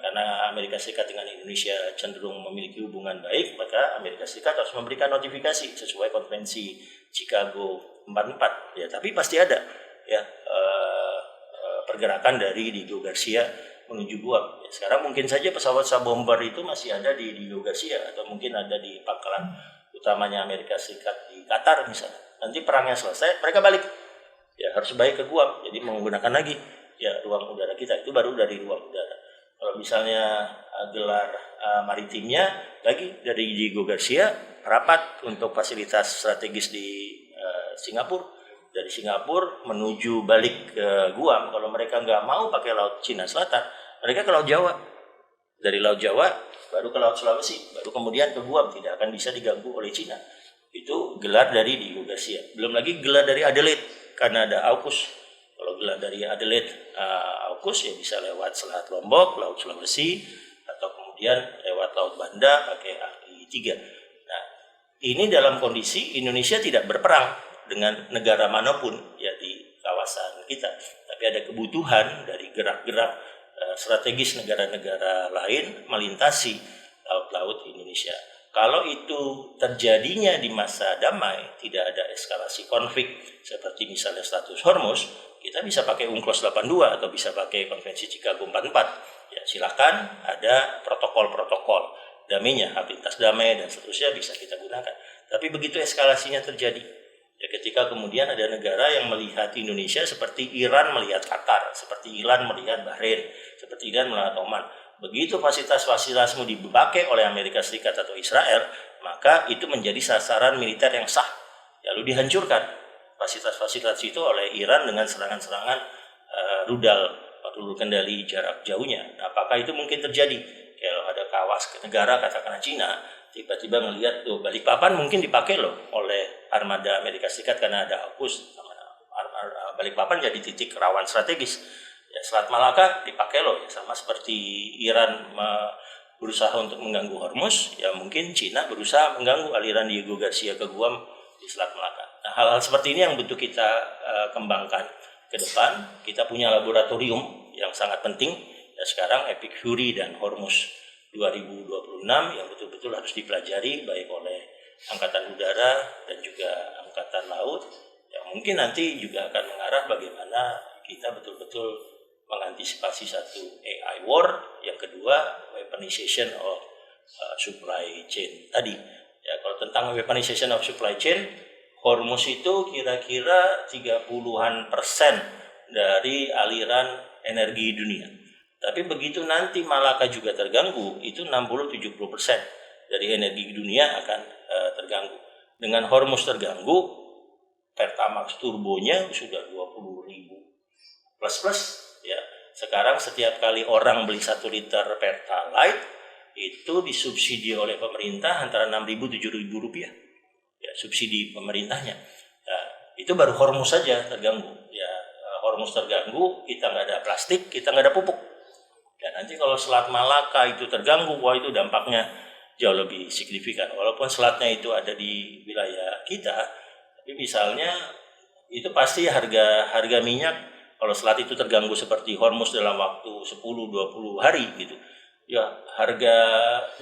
A: karena Amerika Serikat dengan Indonesia cenderung memiliki hubungan baik, maka Amerika Serikat harus memberikan notifikasi sesuai konvensi Chicago 44. Ya, tapi pasti ada ya pergerakan dari Diego Garcia menuju Guam. Ya, sekarang mungkin saja pesawat bomber itu masih ada di Diego Garcia atau mungkin ada di pangkalan utamanya Amerika Serikat di Qatar misalnya. Nanti perangnya selesai, mereka balik. Ya harus balik ke Guam. Jadi menggunakan lagi ya ruang udara kita, itu baru dari ruang udara. Kalau misalnya gelar maritimnya lagi dari Diego Garcia rapat untuk fasilitas strategis di Singapura. Dari Singapura menuju balik ke Guam. Kalau mereka nggak mau pakai Laut Cina Selatan, mereka ke Laut Jawa. Dari Laut Jawa baru ke Laut Sulawesi, baru kemudian ke Guam, tidak akan bisa diganggu oleh Cina. Itu gelar dari Diego Garcia. Belum lagi gelar dari Adelaide, Kanada AUKUS. Kalau gelar dari Adelaide AUKUS ya bisa lewat Selat Lombok, Laut Sulawesi, atau kemudian lewat Laut Banda pakai AI-3. Nah, ini dalam kondisi Indonesia tidak berperang dengan negara manapun ya di kawasan kita, tapi ada kebutuhan dari gerak-gerak strategis negara-negara lain melintasi laut-laut Indonesia. Kalau itu terjadinya di masa damai, tidak ada eskalasi konflik seperti misalnya status Hormuz, kita bisa pakai UNCLOS 82 atau bisa pakai konvensi Chicago 44. Ya silakan, ada protokol-protokol damainya, hak lintas damai dan seterusnya bisa kita gunakan. Tapi begitu eskalasinya terjadi, ya ketika kemudian ada negara yang melihat Indonesia seperti Iran melihat Qatar, seperti Iran melihat Bahrain, seperti Iran melihat Oman. Begitu fasilitas-fasilitasmu dipakai oleh Amerika Serikat atau Israel, maka itu menjadi sasaran militer yang sah. Lalu dihancurkan fasilitas-fasilitas itu oleh Iran dengan serangan-serangan rudal peluru kendali jarak jauhnya. Nah, apakah itu mungkin terjadi? Kalau ada kawas negara katakanlah Cina, tiba-tiba ngelihat tuh Balikpapan mungkin dipakai loh oleh armada Amerika Serikat karena ada AUKUS. Balikpapan jadi titik rawan strategis. Ya, Selat Malaka dipakai loh ya, sama seperti Iran berusaha untuk mengganggu Hormuz, ya mungkin Cina berusaha mengganggu aliran Diego Garcia ke Guam di Selat Malaka. Nah, hal-hal seperti ini yang butuh kita kembangkan ke depan. Kita punya laboratorium yang sangat penting ya, sekarang Epic Fury dan Hormuz 2026 yang betul-betul harus dipelajari baik oleh Angkatan Udara dan juga Angkatan Laut. Ya, mungkin nanti juga akan mengarah bagaimana kita betul-betul mengantisipasi satu AI war, yang kedua weaponization of supply chain tadi. Ya, kalau tentang weaponization of supply chain, Hormuz itu kira-kira 30% dari aliran energi dunia. Tapi begitu nanti Malaka juga terganggu, itu 60-70% dari energi dunia akan terganggu. Dengan Hormuz terganggu, Pertamax turbonya sudah 20.000 plus. Ya, sekarang setiap kali orang beli 1 liter Pertalite itu disubsidi oleh pemerintah antara 6.000-7.000 rupiah. Ya, subsidi pemerintahnya. Nah, itu baru Hormuz saja terganggu. Ya, Hormuz terganggu, kita nggak ada plastik, kita nggak ada pupuk. Ya, nanti kalau Selat Malaka itu terganggu, wah itu dampaknya jauh lebih signifikan. Walaupun selatnya itu ada di wilayah kita, tapi misalnya itu pasti harga minyak. Kalau selat itu terganggu seperti Hormuz dalam waktu 10-20 hari gitu, ya harga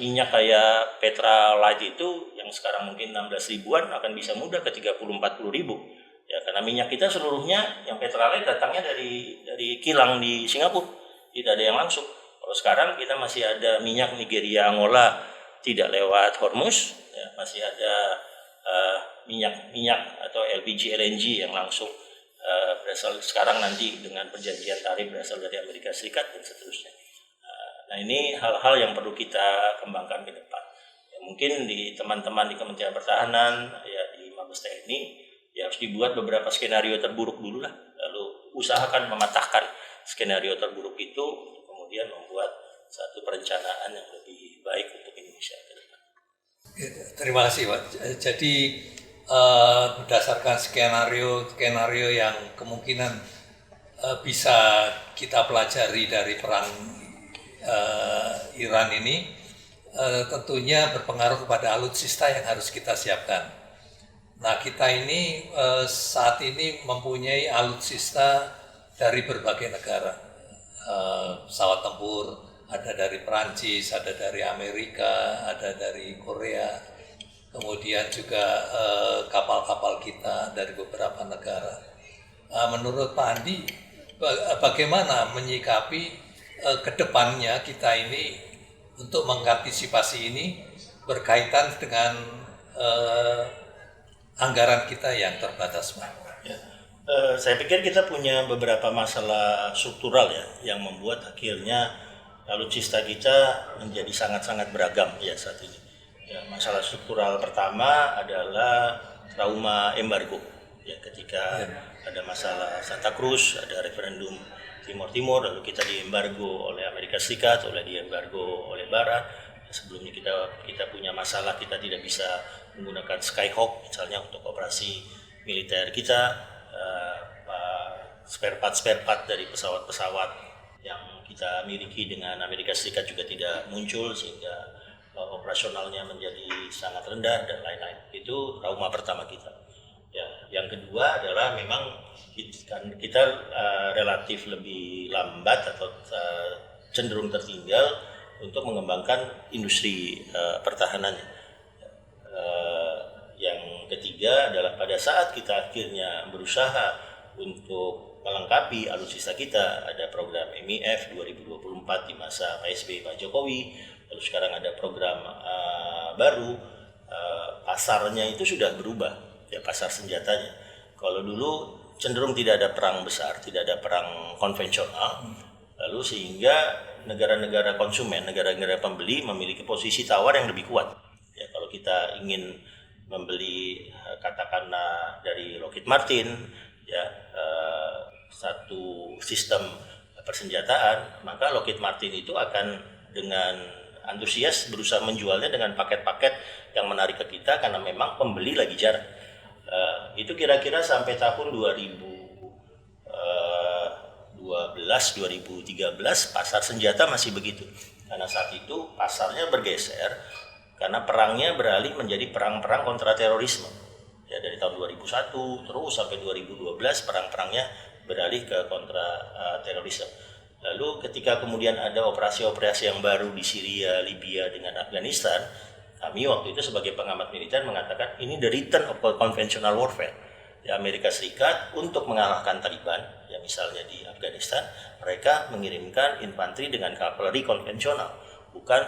A: minyak kayak Petralite itu yang sekarang mungkin 16 ribuan akan bisa mudah ke 30-40 ribu. Ya karena minyak kita seluruhnya yang Petralite datangnya dari kilang di Singapura, tidak ada yang langsung. Kalau sekarang kita masih ada minyak Nigeria Angola tidak lewat Hormuz, ya, masih ada minyak atau LPG LNG yang langsung berasal sekarang nanti dengan perjanjian tarif berasal dari Amerika Serikat dan seterusnya. Nah, ini hal-hal yang perlu kita kembangkan ke depan. Ya, mungkin di teman-teman di Kementerian Pertahanan, ya di Mabes TNI, ya harus dibuat beberapa skenario terburuk dulu lah. Lalu usahakan mematahkan skenario terburuk itu, kemudian membuat satu perencanaan yang lebih baik untuk Indonesia ke depan.
B: Terima kasih, Pak. Jadi berdasarkan skenario yang kemungkinan bisa kita pelajari dari perang Iran ini, tentunya berpengaruh kepada alutsista yang harus kita siapkan. Nah, kita ini saat ini mempunyai alutsista dari berbagai negara. Pesawat tempur ada dari Perancis, ada dari Amerika, ada dari Korea, kemudian juga kapal-kapal kita dari beberapa negara. Menurut Pak Andi, bagaimana menyikapi kedepannya kita ini untuk mengantisipasi ini berkaitan dengan anggaran kita yang terbatas, Pak?
A: Ya. Saya pikir kita punya beberapa masalah struktural ya yang membuat akhirnya alutsista kita menjadi sangat-sangat beragam ya saat ini. Ya, masalah struktural pertama adalah trauma embargo. Ya, ketika ada masalah Santa Cruz, ada referendum Timur Timur, lalu kita diembargo oleh Amerika Serikat, diembargo oleh Barat. Sebelumnya kita punya masalah, kita tidak bisa menggunakan Skyhawk misalnya untuk operasi militer kita, spare part dari pesawat-pesawat yang kita miliki dengan Amerika Serikat juga tidak muncul, sehingga operasionalnya menjadi sangat rendah dan lain-lain. Itu trauma pertama kita. Ya, yang kedua adalah memang kita relatif lebih lambat atau cenderung tertinggal untuk mengembangkan industri pertahanannya. Yang ketiga adalah pada saat kita akhirnya berusaha untuk melengkapi alutsista kita, ada program MIF 2024 di masa Pak SBY Pak Jokowi, lalu sekarang ada program baru, pasarnya itu sudah berubah. Ya, pasar senjatanya. Kalau dulu cenderung tidak ada perang besar, tidak ada perang konvensional, lalu sehingga negara-negara konsumen, negara-negara pembeli memiliki posisi tawar yang lebih kuat. Ya, kalau kita ingin membeli katakanlah dari Lockheed Martin, ya satu sistem persenjataan, maka Lockheed Martin itu akan dengan antusias berusaha menjualnya dengan paket-paket yang menarik ke kita karena memang pembeli lagi jarang. Itu kira-kira sampai tahun 2012-2013 pasar senjata masih begitu. Karena saat itu pasarnya bergeser karena perangnya beralih menjadi perang-perang kontra terorisme. Ya, dari tahun 2001 terus sampai 2012 perang-perangnya beralih ke kontra terorisme. Lalu ketika kemudian ada operasi-operasi yang baru di Syria, Libya dengan Afghanistan, kami waktu itu sebagai pengamat militer mengatakan ini the return of conventional warfare. Ya, Amerika Serikat untuk mengalahkan Taliban, ya misalnya di Afghanistan, mereka mengirimkan infanteri dengan kavaleri konvensional, bukan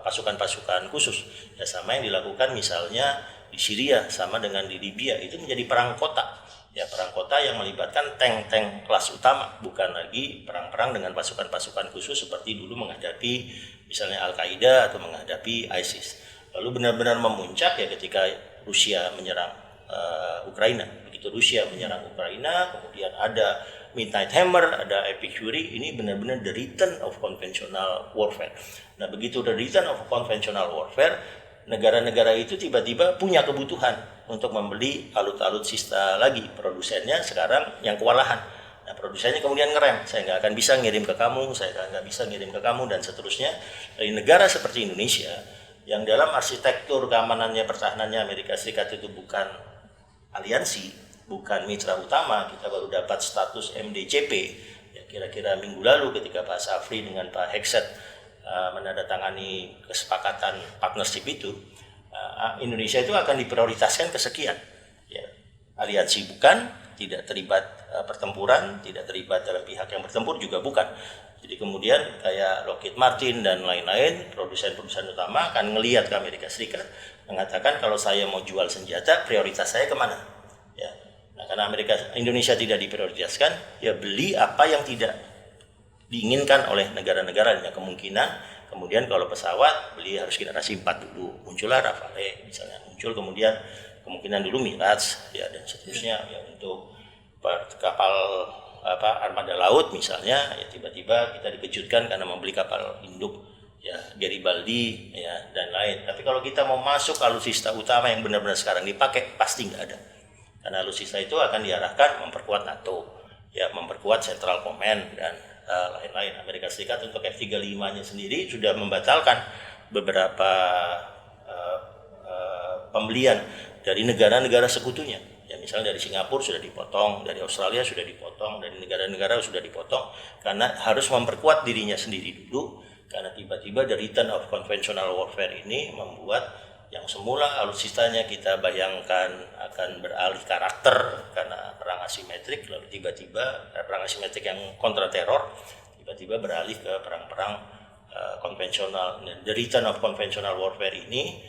A: pasukan-pasukan khusus. Ya, sama yang dilakukan misalnya di Syria, sama dengan di Libya, itu menjadi perang kota. Ya, perang kota yang melibatkan tank-tank kelas utama, bukan lagi perang-perang dengan pasukan-pasukan khusus seperti dulu menghadapi misalnya Al-Qaeda atau menghadapi ISIS. Lalu benar-benar memuncak ya ketika Rusia menyerang Ukraina. Begitu Rusia menyerang Ukraina, kemudian ada Midnight Hammer, ada Epic Fury, ini benar-benar the return of conventional warfare. Nah, begitu the return of conventional warfare, negara-negara itu tiba-tiba punya kebutuhan untuk membeli alutsista lagi. Produsennya sekarang yang kewalahan. Nah, produsennya kemudian ngerem, saya nggak akan bisa ngirim ke kamu, saya nggak bisa ngirim ke kamu, dan seterusnya. Dari negara seperti Indonesia, yang dalam arsitektur keamanannya, pertahanannya Amerika Serikat itu bukan aliansi, bukan mitra utama, kita baru dapat status MDCP, ya, kira-kira minggu lalu ketika Pak Safri dengan Pak Hekset menandatangani kesepakatan partnership itu, Indonesia itu akan diprioritaskan kesekian. Ya, aliansi bukan, tidak terlibat pertempuran, tidak terlibat dalam pihak yang bertempur juga bukan. Jadi kemudian kayak Lockheed Martin dan lain-lain, produsen-produsen utama akan ngelihat ke Amerika Serikat, mengatakan kalau saya mau jual senjata, prioritas saya kemana? Ya, nah, karena Indonesia tidak diprioritaskan, ya beli apa yang tidak diinginkan oleh negara-negara yang kemungkinan kemudian kalau pesawat beli harus generasi 4 dulu, muncullah Rafale misalnya, muncul kemudian kemungkinan dulu Mirage ya dan seterusnya ya untuk kapal armada laut misalnya ya tiba-tiba kita dikejutkan karena membeli kapal induk ya Garibaldi ya dan lain. Tapi kalau kita mau masuk alutsista utama yang benar-benar sekarang dipakai pasti nggak ada. Karena alutsista itu akan diarahkan memperkuat NATO, ya memperkuat Central Command dan lain-lain. Amerika Serikat untuk F-35-nya sendiri sudah membatalkan beberapa pembelian dari negara-negara sekutunya. Ya misalnya dari Singapura sudah dipotong, dari Australia sudah dipotong, dari negara-negara sudah dipotong karena harus memperkuat dirinya sendiri dulu. Karena tiba-tiba the return of conventional warfare ini membuat yang semula alutsistanya kita bayangkan akan beralih karakter karena perang asimetrik, lalu tiba-tiba perang asimetrik yang kontra teror tiba-tiba beralih ke perang-perang konvensional. The return of conventional warfare ini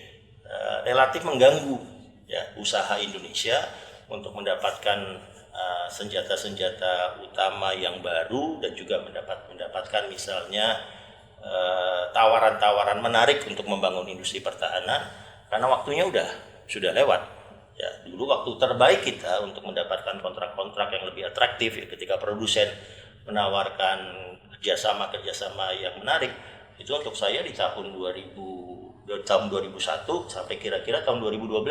A: relatif mengganggu ya usaha Indonesia untuk mendapatkan senjata-senjata utama yang baru dan juga mendapatkan misalnya tawaran-tawaran menarik untuk membangun industri pertahanan. Karena waktunya sudah lewat. Ya, dulu waktu terbaik kita untuk mendapatkan kontrak-kontrak yang lebih atraktif ya, ketika produsen menawarkan kerjasama yang menarik itu untuk saya di tahun 2001 sampai kira-kira tahun 2012.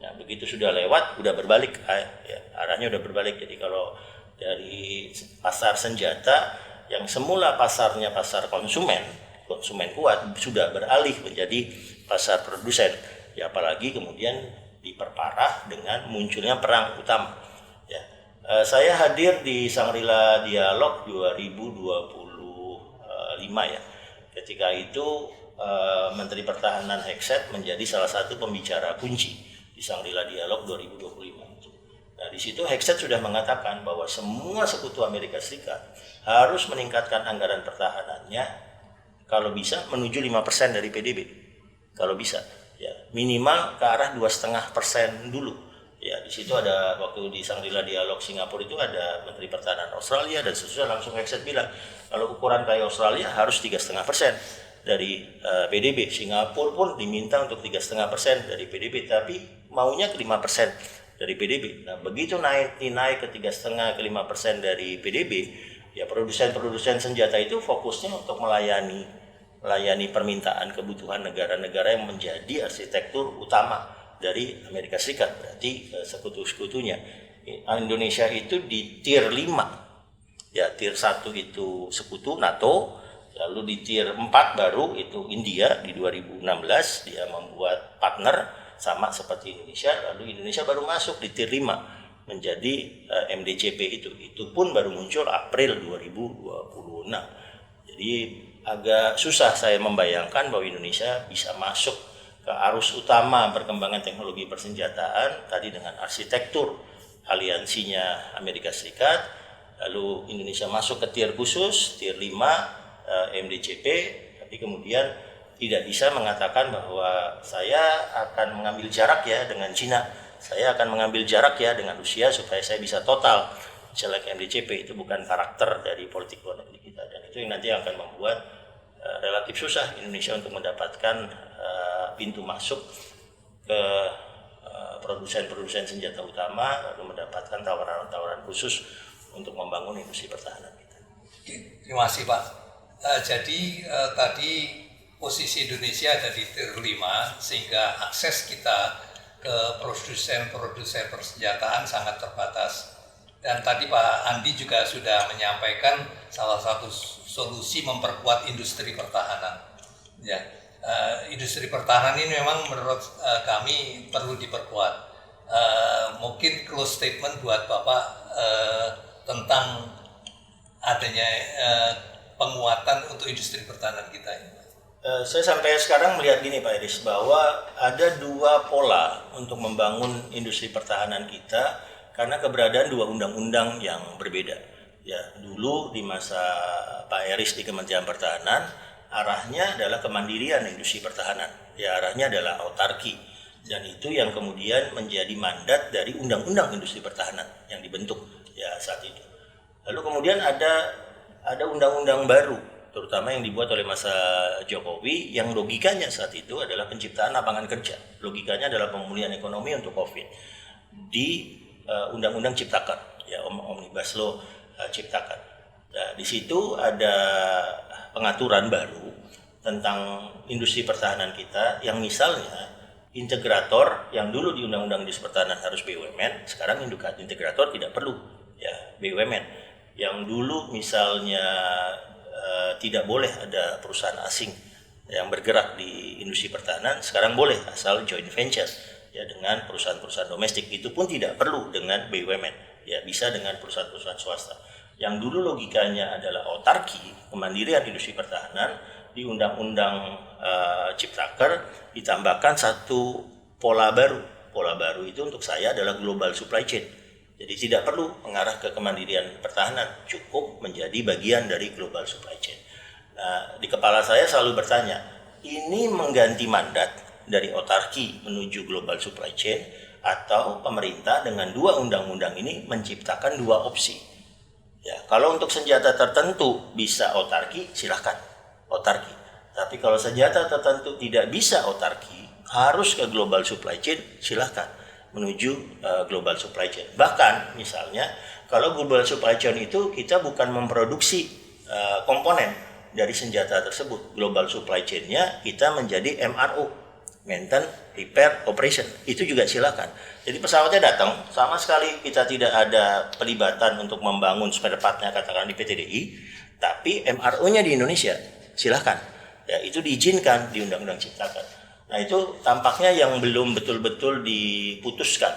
A: Nah, begitu sudah lewat, udah berbalik, ya, arahnya udah berbalik. Jadi kalau dari pasar senjata yang semula pasarnya pasar konsumen kuat sudah beralih menjadi pasar produsen. Ya apalagi kemudian diperparah dengan munculnya perang utama. Ya, saya hadir di Shangri-La Dialog 2025 ya. Ketika itu Menteri Pertahanan Hegseth menjadi salah satu pembicara kunci di Shangri-La Dialog 2025 itu. Nah, di situ Hegseth sudah mengatakan bahwa semua sekutu Amerika Serikat harus meningkatkan anggaran pertahanannya kalau bisa menuju 5% dari PDB. Kalau bisa, ya minimal ke arah 2,5% dulu. Ya di situ ada waktu di Shangri-La Dialog Singapura itu ada Menteri Pertahanan Australia dan sesudah langsung Hegseth bilang kalau ukuran kayak Australia harus 3,5% dari PDB. Singapura pun diminta untuk 3,5% dari PDB, tapi maunya ke 5% dari PDB. Nah begitu naik ke 3,5 ke 5% dari PDB, ya produsen senjata itu fokusnya untuk melayani permintaan kebutuhan negara-negara yang menjadi arsitektur utama dari Amerika Serikat, berarti sekutu-sekutunya. Indonesia itu di tier 5. Ya, tier 1 itu sekutu NATO, lalu di tier 4 baru itu India di 2016 dia membuat partner sama seperti Indonesia, lalu Indonesia baru masuk di tier 5 menjadi MDCP itu pun baru muncul April 2026. Jadi agak susah saya membayangkan bahwa Indonesia bisa masuk ke arus utama perkembangan teknologi persenjataan tadi dengan arsitektur aliansinya Amerika Serikat, lalu Indonesia masuk ke tier khusus, tier 5 MDCP, tapi kemudian tidak bisa mengatakan bahwa saya akan mengambil jarak ya dengan Cina, saya akan mengambil jarak ya dengan Rusia supaya saya bisa total misalnya ke MDCP. Itu bukan karakter dari politik luar negeri kita, dan itu yang nanti akan membuat relatif susah Indonesia untuk mendapatkan pintu masuk ke produsen senjata utama lalu mendapatkan tawaran-tawaran khusus untuk membangun industri pertahanan kita.
B: Terima kasih Pak. Jadi tadi posisi Indonesia ada di tier 5 sehingga akses kita ke produsen persenjataan sangat terbatas. Dan tadi Pak Andi juga sudah menyampaikan salah satu solusi memperkuat industri pertahanan. Ya, industri pertahanan ini memang menurut kami perlu diperkuat. Mungkin close statement buat Bapak tentang adanya penguatan untuk industri pertahanan kita ini.
A: Saya sampai sekarang melihat gini Pak Iris, bahwa ada dua pola untuk membangun industri pertahanan kita karena keberadaan dua undang-undang yang berbeda. Ya, dulu di masa Pak Iris di Kementerian Pertahanan arahnya adalah kemandirian industri pertahanan. Ya, arahnya adalah autarki, dan itu yang kemudian menjadi mandat dari undang-undang industri pertahanan yang dibentuk ya saat itu. Lalu kemudian ada ada undang-undang baru, terutama yang dibuat oleh masa Jokowi, yang logikanya saat itu adalah penciptaan lapangan kerja. Logikanya adalah pemulihan ekonomi untuk COVID di Undang-Undang Ciptaker, ya Omnibus Law Ciptaker. Nah, di situ ada pengaturan baru tentang industri pertahanan kita, yang misalnya integrator yang dulu di Undang-Undang Industri Pertahanan harus BUMN, sekarang integrator tidak perlu ya BUMN. Yang dulu misalnya tidak boleh ada perusahaan asing yang bergerak di industri pertahanan, sekarang boleh asal joint venture ya dengan perusahaan-perusahaan domestik. Itu pun tidak perlu dengan BUMN, ya bisa dengan perusahaan-perusahaan swasta. Yang dulu logikanya adalah autarki, kemandirian industri pertahanan, di Undang-Undang Ciptaker ditambahkan satu pola baru. Pola baru itu untuk saya adalah global supply chain. Jadi tidak perlu mengarah ke kemandirian pertahanan, cukup menjadi bagian dari global supply chain. Nah, di kepala saya selalu bertanya, ini mengganti mandat dari autarki menuju global supply chain, atau pemerintah dengan dua undang-undang ini menciptakan dua opsi. Ya, kalau untuk senjata tertentu bisa autarki, silahkan autarki. Tapi kalau senjata tertentu tidak bisa autarki, harus ke global supply chain, silahkan menuju global supply chain. Bahkan misalnya kalau global supply chain itu kita bukan memproduksi komponen dari senjata tersebut, global supply chain-nya kita menjadi MRO, maintenance, repair, operation, itu juga silakan. Jadi pesawatnya datang, sama sekali kita tidak ada pelibatan untuk membangun spare part-nya katakan di PTDI, tapi MRO-nya di Indonesia, silakan. Ya, itu diizinkan di Undang-Undang Ciptaker. Nah, itu tampaknya yang belum betul-betul diputuskan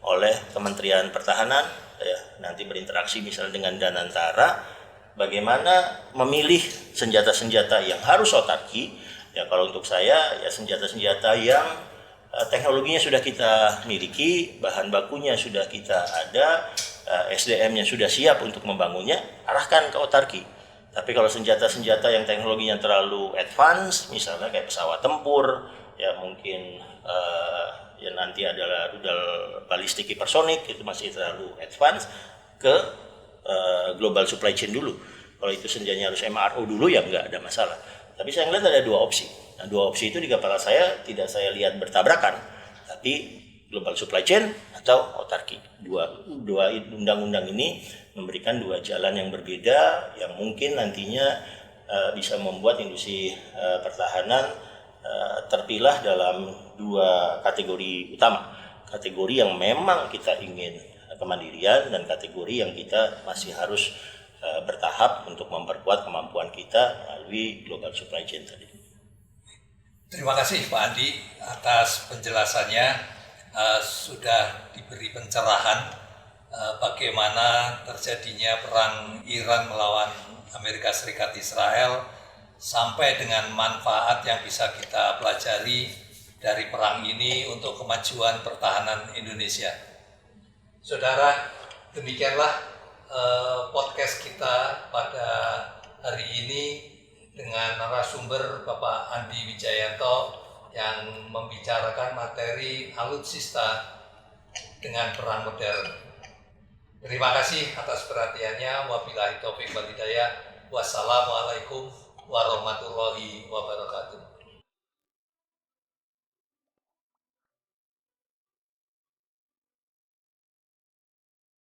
A: oleh Kementerian Pertahanan, ya, nanti berinteraksi misalnya dengan Danantara, bagaimana memilih senjata-senjata yang harus autarki. Ya, kalau untuk saya ya senjata-senjata yang teknologinya sudah kita miliki, bahan bakunya sudah kita ada, SDM-nya sudah siap untuk membangunnya, arahkan ke autarki. Tapi kalau senjata-senjata yang teknologinya terlalu advance, misalnya kayak pesawat tempur, ya mungkin ya nanti adalah rudal balistik hipersonik, itu masih terlalu advance, ke global supply chain dulu. Kalau itu senjatanya harus MRO dulu ya nggak ada masalah. Tapi saya melihat ada dua opsi. Nah, dua opsi itu di kepala saya tidak saya lihat bertabrakan, tapi global supply chain atau autarki. Dua undang-undang ini memberikan dua jalan yang berbeda, yang mungkin nantinya bisa membuat industri pertahanan terpilah dalam dua kategori utama. Kategori yang memang kita ingin kemandirian, dan kategori yang kita masih harus bertahap untuk memperkuat kemampuan kita melalui global supply chain tadi.
B: Terima kasih Pak Andi atas penjelasannya. Sudah diberi pencerahan bagaimana terjadinya perang Iran melawan Amerika Serikat Israel, sampai dengan manfaat yang bisa kita pelajari dari perang ini untuk kemajuan pertahanan Indonesia. Saudara, demikianlah podcast kita pada hari ini dengan narasumber Bapak Andi Wijayanto yang membicarakan materi alutsista dengan perang modern. Terima kasih atas perhatiannya. Wabillahi taufiq wal hidayah. Wassalamualaikum warahmatullahi wabarakatuh.